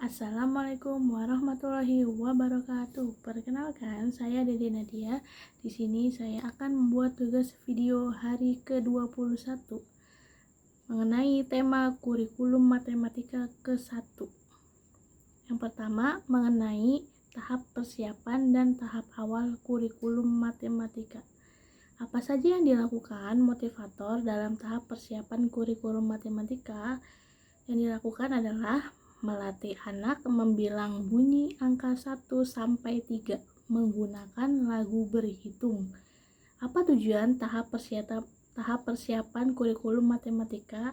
Assalamualaikum warahmatullahi wabarakatuh. Perkenalkan, saya Dede Nadia. Di sini saya akan membuat tugas video hari ke-21 mengenai tema kurikulum matematika ke-1. Yang pertama, mengenai tahap persiapan dan tahap awal kurikulum matematika. Apa saja yang dilakukan motivator dalam tahap persiapan kurikulum matematika? Yang dilakukan adalah melatih anak membilang bunyi angka 1 sampai 3 menggunakan lagu berhitung. Apa tujuan tahap persiapan kurikulum matematika?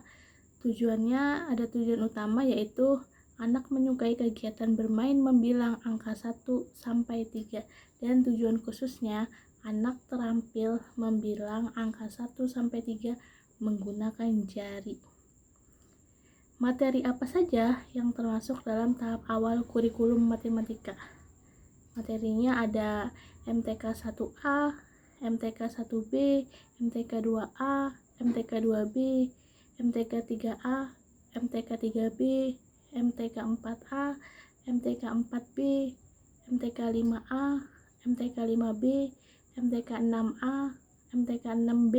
Tujuannya ada tujuan utama, yaitu anak menyukai kegiatan bermain membilang angka 1 sampai 3, dan tujuan khususnya anak terampil membilang angka 1 sampai 3 menggunakan jari. Materi apa saja yang termasuk dalam tahap awal kurikulum matematika? Materinya ada MTK 1A, MTK 1B, MTK 2A, MTK 2B, MTK 3A, MTK 3B, MTK 4A, MTK 4B, MTK 5A, MTK 5B, MTK 6A, MTK 6B,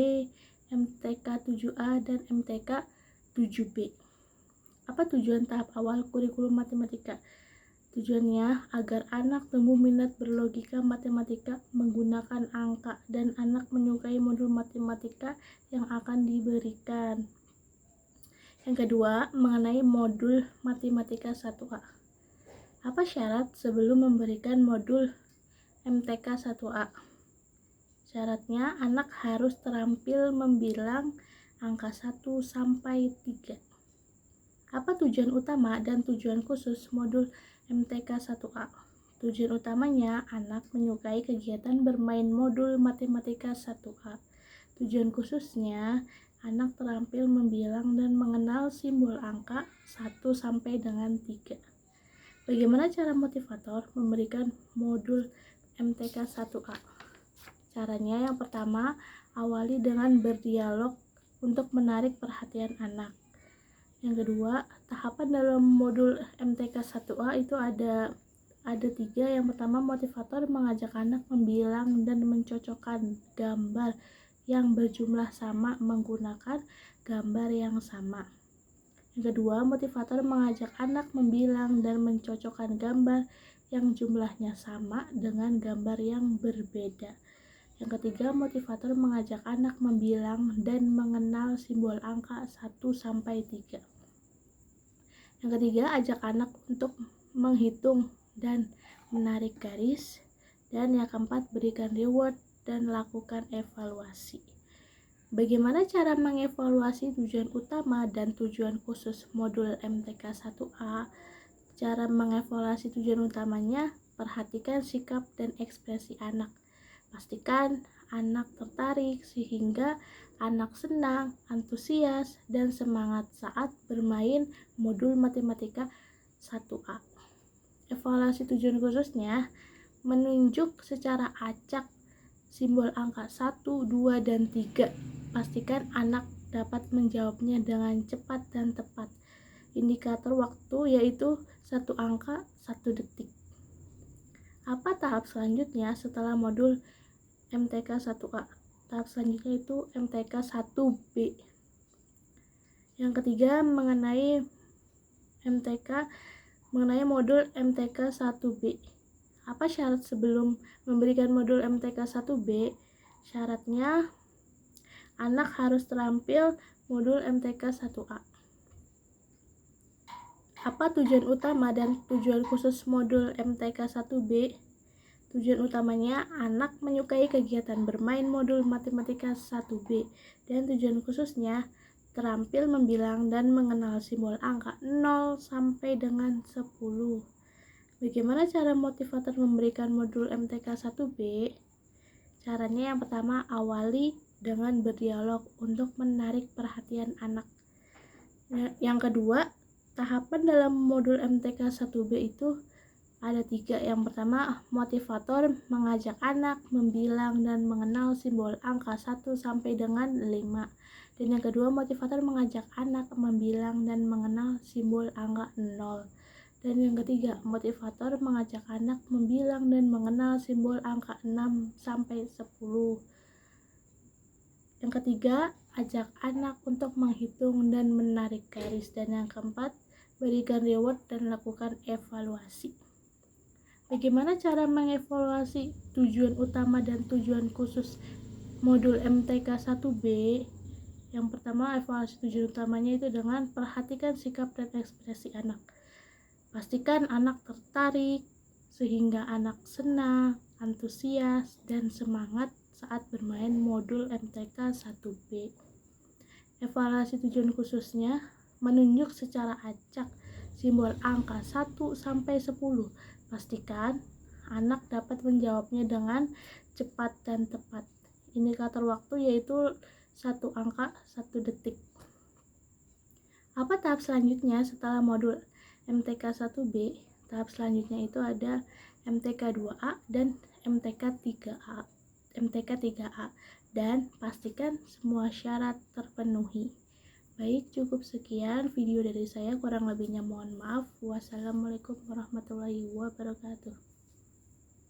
MTK 7A, dan MTK 7B. Apa tujuan tahap awal kurikulum matematika? Tujuannya agar anak tumbuh minat berlogika matematika menggunakan angka, dan anak menyukai modul matematika yang akan diberikan. Yang kedua, mengenai modul matematika 1A. Apa syarat sebelum memberikan modul MTK 1A? Syaratnya anak harus terampil membilang angka 1 sampai 3. Apa tujuan utama dan tujuan khusus modul MTK 1A? Tujuan utamanya, anak menyukai kegiatan bermain modul matematika 1A. Tujuan khususnya, anak terampil membilang dan mengenal simbol angka 1 sampai dengan 3. Bagaimana cara motivator memberikan modul MTK 1A? Caranya yang pertama, awali dengan berdialog untuk menarik perhatian anak. Yang kedua, tahapan dalam modul MTK 1A itu ada 3. Yang pertama, motivator mengajak anak membilang dan mencocokkan gambar yang berjumlah sama menggunakan gambar yang sama. Yang kedua, motivator mengajak anak membilang dan mencocokkan gambar yang jumlahnya sama dengan gambar yang berbeda. Yang ketiga, motivator mengajak anak membilang dan mengenal simbol angka 1 sampai 3. Yang ketiga, ajak anak untuk menghitung dan menarik garis. Dan yang keempat, berikan reward dan lakukan evaluasi. Bagaimana cara mengevaluasi tujuan utama dan tujuan khusus modul MTK 1A? Cara mengevaluasi tujuan utamanya, perhatikan sikap dan ekspresi anak. Pastikan anak tertarik sehingga anak senang, antusias, dan semangat saat bermain modul matematika 1A. Evaluasi tujuan khususnya, menunjuk secara acak simbol angka 1, 2, dan 3. Pastikan anak dapat menjawabnya dengan cepat dan tepat. Indikator waktu yaitu 1 angka 1 detik. Apa tahap selanjutnya setelah modul MTK 1A? Tahap selanjutnya itu MTK 1B. Yang ketiga, mengenai modul MTK 1B. Apa syarat sebelum memberikan modul MTK 1B? Syaratnya, anak harus terampil modul MTK 1A. Apa tujuan utama dan tujuan khusus modul MTK 1B? Tujuan utamanya, anak menyukai kegiatan bermain modul matematika 1B, dan tujuan khususnya terampil membilang dan mengenal simbol angka 0 sampai dengan 10. Bagaimana cara motivator memberikan modul MTK 1B? Caranya yang pertama, awali dengan berdialog untuk menarik perhatian anak. Yang kedua, tahapan dalam modul MTK 1B itu ada 3. Yang pertama, motivator mengajak anak membilang dan mengenal simbol angka 1 sampai dengan 5. Dan yang kedua, motivator mengajak anak membilang dan mengenal simbol angka 0. Dan yang ketiga, motivator mengajak anak membilang dan mengenal simbol angka 6 sampai 10. Yang ketiga, ajak anak untuk menghitung dan menarik garis. Dan yang keempat, berikan reward dan lakukan evaluasi. Bagaimana cara mengevaluasi tujuan utama dan tujuan khusus modul MTK 1B? Yang pertama, evaluasi tujuan utamanya itu dengan perhatikan sikap dan ekspresi anak. Pastikan anak tertarik sehingga anak senang, antusias, dan semangat saat bermain modul MTK 1B. Evaluasi tujuan khususnya menunjuk secara acak simbol angka 1 sampai 10. Pastikan anak dapat menjawabnya dengan cepat dan tepat. Indikator waktu yaitu 1 angka 1 detik. Apa tahap selanjutnya setelah modul MTK 1B? Tahap selanjutnya itu ada MTK 2A dan MTK 3A. Dan pastikan semua syarat terpenuhi. Baik, cukup sekian video dari saya, kurang lebihnya mohon maaf. Wassalamualaikum warahmatullahi wabarakatuh.